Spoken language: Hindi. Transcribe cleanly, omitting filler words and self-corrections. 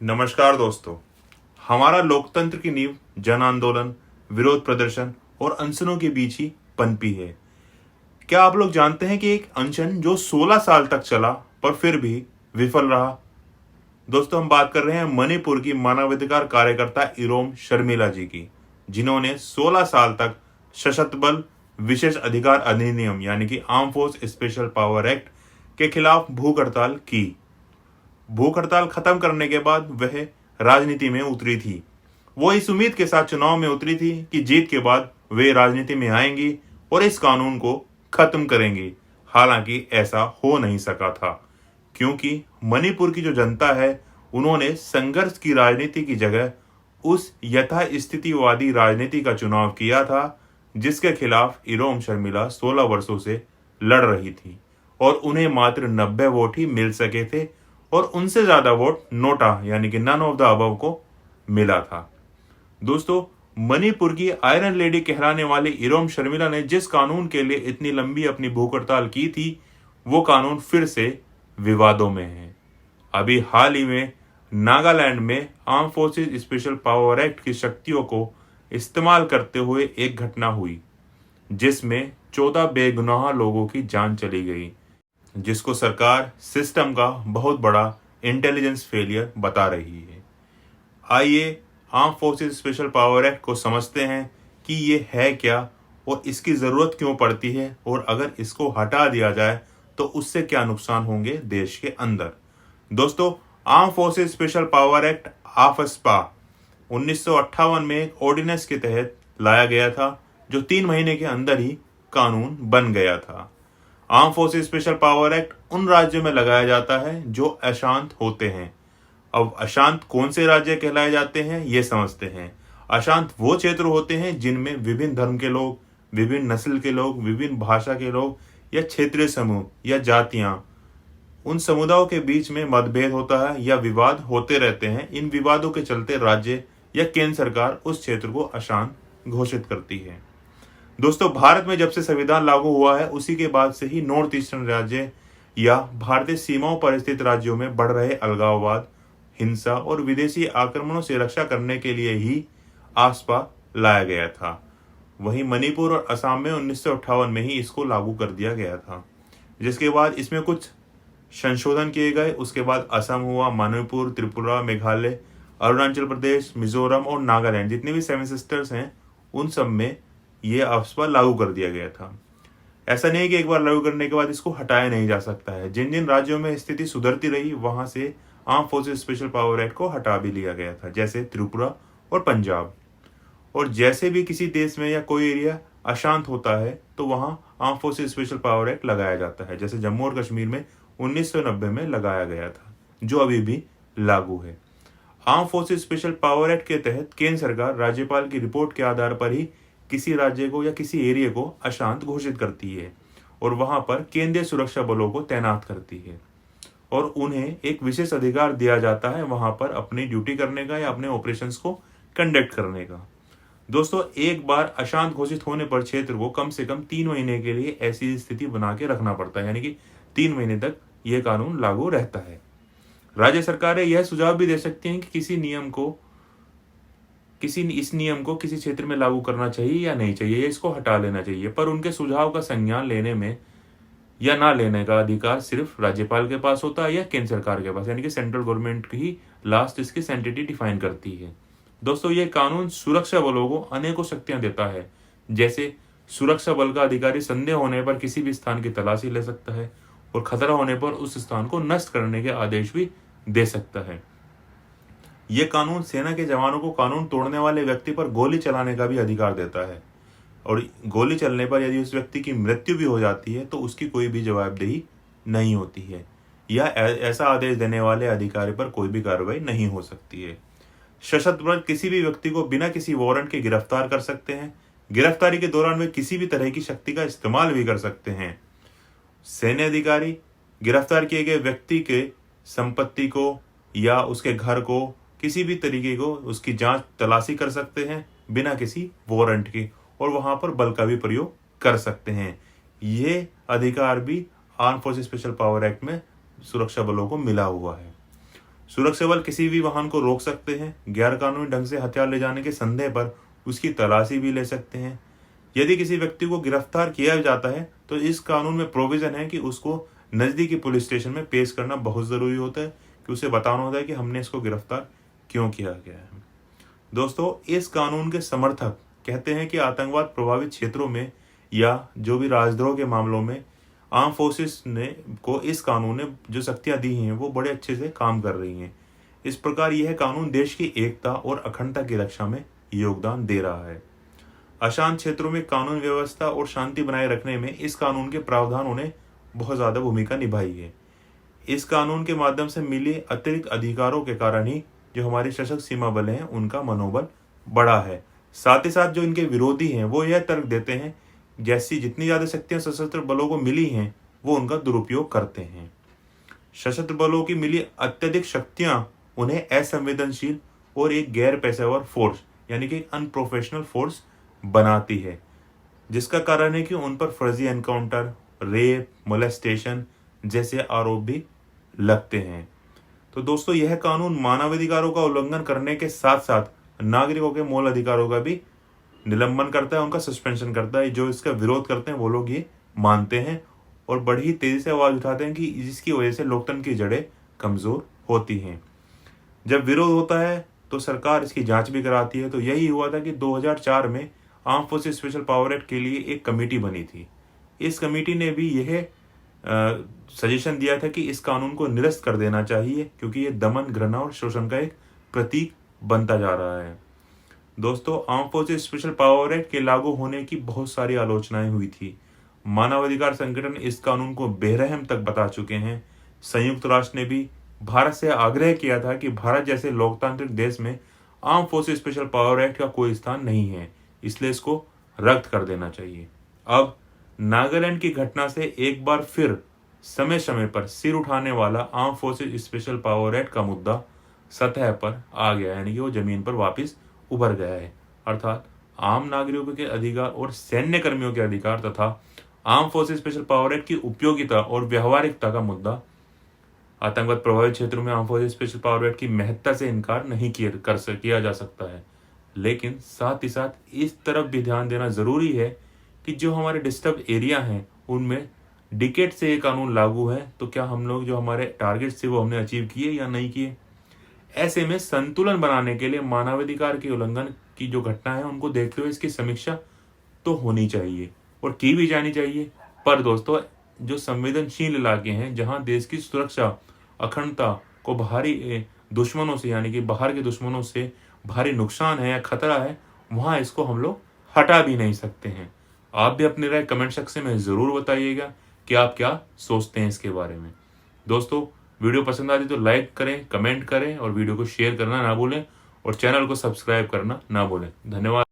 नमस्कार दोस्तों। हमारा लोकतंत्र की नींव जन आंदोलन, विरोध प्रदर्शन और अनशनों के बीच ही पनपी है। क्या आप लोग जानते हैं कि एक अनशन जो 16 साल तक चला पर फिर भी विफल रहा? दोस्तों, हम बात कर रहे हैं मणिपुर की मानवाधिकार कार्यकर्ता इरोम शर्मिला जी की, जिन्होंने 16 साल तक सशस्त्र बल विशेष अधिकार अधिनियम यानी कि arm force special power act के खिलाफ भूख हड़ताल की। भूख हड़ताल खत्म करने के बाद वह राजनीति में उतरी थी। वो इस उम्मीद के साथ चुनाव में उतरी थी कि जीत के बाद वे राजनीति में आएंगी और इस कानून को खत्म करेंगी। हालांकि ऐसा हो नहीं सका था, क्योंकि मणिपुर की जो जनता है उन्होंने संघर्ष की राजनीति की जगह उस यथास्थितिवादी राजनीति का चुनाव किया था, जिसके खिलाफ इरोम शर्मिला 16 वर्षों से लड़ रही थी और उन्हें मात्र 90 वोट ही मिल सके थे और उनसे ज्यादा वोट नोटा यानी कि नन ऑफ द अबव को मिला था। दोस्तों, मणिपुर की आयरन लेडी कहलाने वाली इरोम शर्मिला ने जिस कानून के लिए इतनी लंबी अपनी भूख हड़ताल की थी, वो कानून फिर से विवादों में है। अभी हाल ही में नागालैंड में arm forces special power act की शक्तियों को इस्तेमाल करते हुए एक घटना हुई, जिसमें 14 बेगुनाह लोगों की जान चली गई, जिसको सरकार सिस्टम का बहुत बड़ा इंटेलिजेंस फेलियर बता रही है। आइए arm forces special power act को समझते हैं कि ये है क्या और इसकी ज़रूरत क्यों पड़ती है, और अगर इसको हटा दिया जाए तो उससे क्या नुकसान होंगे देश के अंदर। दोस्तों, arm forces special power act AFSPA 1958 में एक ऑर्डिनेंस के तहत लाया गया था, जो 3 महीने के अंदर ही कानून बन गया था। Arm forces special power act उन राज्यों में लगाया जाता है जो अशांत होते हैं। अब अशांत कौन से राज्य कहलाए जाते हैं, ये समझते हैं। अशांत वो क्षेत्र होते हैं जिनमें विभिन्न धर्म के लोग, विभिन्न नस्ल के लोग, विभिन्न भाषा के लोग या क्षेत्रीय समूह या जातियां, उन समुदायों के बीच में मतभेद होता है या विवाद होते रहते हैं। इन विवादों के चलते राज्य या केंद्र सरकार उस क्षेत्र को अशांत घोषित करती है। दोस्तों, भारत में जब से संविधान लागू हुआ है, उसी के बाद से ही नॉर्थ ईस्टर्न राज्य या भारतीय सीमाओं पर स्थित राज्यों में बढ़ रहे अलगाववाद, हिंसा और विदेशी आक्रमणों से रक्षा करने के लिए ही आसपा लाया गया था। वहीं मणिपुर और असम में 1958 में ही इसको लागू कर दिया गया था, जिसके बाद इसमें कुछ संशोधन किए गए। उसके बाद असम हुआ, मणिपुर, त्रिपुरा, मेघालय, अरुणाचल प्रदेश, मिजोरम और नागालैंड, जितने भी 7 सिस्टर्स हैं, उन सब में ये आसपा लागू कर दिया गया था। ऐसा नहीं कि एक बार लागू करने के बाद इसको हटाया नहीं जा सकता है। जिन जिन राज्यों में स्थिति सुधरती रही, वहां से arm forces special power act को हटा भी लिया गया था, जैसे त्रिपुरा और पंजाब। और जैसे भी किसी देश में या कोई एरिया अशांत होता है तो वहां arm forces special power act लगाया जाता है, जैसे जम्मू और कश्मीर में 1990 में लगाया गया था, जो अभी भी लागू है। Arm forces special power act के तहत केंद्र सरकार राज्यपाल की रिपोर्ट के आधार पर ही किसी राज्य को या किसी एरिया को अशांत घोषित करती है और वहां पर केंद्रीय सुरक्षा बलों को तैनात करती है और उन्हें एक विशेष अधिकार दिया जाता है वहां पर अपनी ड्यूटी करने का या अपने ऑपरेशंस को कंडक्ट करने का। दोस्तों, एक बार अशांत घोषित होने पर क्षेत्र को कम से कम 3 महीने के लिए ऐसी स्थिति बना के रखना पड़ता है, यानी कि 3 महीने तक यह कानून लागू रहता है। राज्य सरकारें यह सुझाव भी दे सकती हैं कि इस नियम को किसी क्षेत्र में लागू करना चाहिए या नहीं चाहिए, या इसको हटा लेना चाहिए, पर उनके सुझाव का संज्ञान लेने में या ना लेने का अधिकार सिर्फ राज्यपाल के पास होता है या केंद्र सरकार के पास, यानी कि सेंट्रल गवर्नमेंट ही लास्ट इसकी सेंटिटी डिफाइन करती है। दोस्तों, ये कानून सुरक्षा बलों को अनेकों शक्तियां देता है, जैसे सुरक्षा बल का अधिकारी संदेह होने पर किसी भी स्थान की तलाशी ले सकता है और खतरा होने पर उस स्थान को नष्ट करने के आदेश भी दे सकता है। यह कानून सेना के जवानों को कानून तोड़ने वाले व्यक्ति पर गोली चलाने का भी अधिकार देता है, और गोली चलने पर यदि उस व्यक्ति की मृत्यु भी हो जाती है तो उसकी कोई भी जवाबदेही नहीं होती है, या ऐसा आदेश देने वाले अधिकारी पर कोई भी कार्रवाई नहीं हो सकती है। सशस्त्र बल किसी भी व्यक्ति को बिना किसी वारंट के गिरफ्तार कर सकते हैं। गिरफ्तारी के दौरान वे किसी भी तरह की शक्ति का इस्तेमाल भी कर सकते हैं। सैन्य अधिकारी गिरफ्तार किए गए व्यक्ति के संपत्ति को या उसके घर को किसी भी तरीके को उसकी जांच तलाशी कर सकते हैं बिना किसी वारंट के, और वहां पर बल का भी प्रयोग कर सकते हैं। ये अधिकार भी arm forces special power act में सुरक्षा बलों को मिला हुआ है। सुरक्षा बल किसी भी वाहन को रोक सकते हैं। गैर कानूनी ढंग से हथियार ले जाने के संदेह पर उसकी तलाशी भी ले सकते हैं। यदि किसी व्यक्ति को गिरफ्तार किया जाता है तो इस कानून में प्रोविजन है कि उसको नजदीकी पुलिस स्टेशन में पेश करना बहुत जरूरी होता है, कि उसे बताना होता है कि हमने इसको गिरफ्तार क्यों किया गया है। दोस्तों, इस कानून के समर्थक कहते हैं कि आतंकवाद प्रभावित क्षेत्रों में या जो भी राजद्रोह के मामलों में आर्म फोर्सेस ने को इस कानून ने जो शक्तियां दी हैं वो बड़े अच्छे से काम कर रही हैं। इस प्रकार यह कानून देश की एकता और अखंडता की रक्षा में योगदान दे रहा है। अशांत क्षेत्रों में कानून व्यवस्था और शांति बनाए रखने में इस कानून के प्रावधानों ने बहुत ज्यादा भूमिका निभाई है। इस कानून के माध्यम से मिले अतिरिक्त अधिकारों के कारण ही जो हमारे सशस्त्र सीमा बल हैं उनका मनोबल बढ़ा है। साथ ही साथ जो इनके विरोधी हैं वो यह तर्क देते हैं जैसी जितनी ज्यादा शक्तियां सशस्त्र बलों को मिली हैं वो उनका दुरुपयोग करते हैं। सशस्त्र बलों की मिली अत्यधिक शक्तियां उन्हें असंवेदनशील और एक गैर पेशेवर फोर्स यानी कि अनप्रोफेशनल फोर्स बनाती है, जिसका कारण है कि उन पर फर्जी एनकाउंटर, रेप, मोलेस्टेशन जैसे आरोप भी लगते हैं। तो दोस्तों, यह कानून मानवाधिकारों का उल्लंघन करने के साथ साथ नागरिकों के मूल अधिकारों का भी निलंबन करता है, उनका सस्पेंशन करता है। जो इसका विरोध करते हैं वो लोग ये मानते हैं और बड़ी तेजी से आवाज उठाते हैं कि जिसकी वजह से लोकतंत्र की जड़ें कमजोर होती हैं। जब विरोध होता है तो सरकार इसकी जांच भी कराती है। तो यही हुआ था कि 2004 में arm forces special power act के लिए एक कमेटी बनी थी। इस कमेटी ने भी यह सजेशन दिया था कि इस कानून को निरस्त कर देना चाहिए, क्योंकि ये दमन, घृणा और शोषण का एक प्रतीक बनता जा रहा है। दोस्तों, arm forces special power act के लागू होने की बहुत सारी आलोचनाएं हुई थी। मानवाधिकार संगठन इस कानून को बेरहम तक बता चुके हैं। संयुक्त राष्ट्र ने भी भारत से आग्रह किया था कि भारत जैसे लोकतांत्रिक देश में arm forces special power act का कोई स्थान नहीं है, इसलिए इसको रद्द कर देना चाहिए। अब नागालैंड की घटना से एक बार फिर समय समय पर सिर उठाने वाला arm forces special power act का मुद्दा सतह पर आ गया, यानी कि वो जमीन पर वापस उभर गया है। अर्थात आम नागरिकों के अधिकार और सैन्य कर्मियों के अधिकार तथा arm forces special power act की उपयोगिता और व्यवहारिकता का मुद्दा। आतंकवाद प्रभावित क्षेत्रों में arm forces special power act की महत्ता से इनकार नहीं किया जा सकता है, लेकिन साथ ही साथ इस तरफ भी ध्यान देना जरूरी है कि जो हमारे डिस्टर्ब एरिया हैं उनमें डिकेड से ये कानून लागू है, तो क्या हम लोग जो हमारे टारगेट्स थे वो हमने अचीव किए या नहीं किए। ऐसे में संतुलन बनाने के लिए मानवाधिकार के उल्लंघन की जो घटना है उनको देखते हुए इसकी समीक्षा तो होनी चाहिए और की भी जानी चाहिए। पर दोस्तों, जो संवेदनशील इलाके हैं जहां देश की सुरक्षा, अखंडता को बाहरी दुश्मनों से यानी कि बाहर के दुश्मनों से भारी नुकसान है या खतरा है, वहां इसको हम लोग हटा भी नहीं सकते हैं। आप भी अपनी राय कमेंट सेक्शन में जरूर बताइएगा कि आप क्या सोचते हैं इसके बारे में। दोस्तों, वीडियो पसंद आती तो लाइक करें, कमेंट करें और वीडियो को शेयर करना ना भूलें और चैनल को सब्सक्राइब करना ना भूलें। धन्यवाद।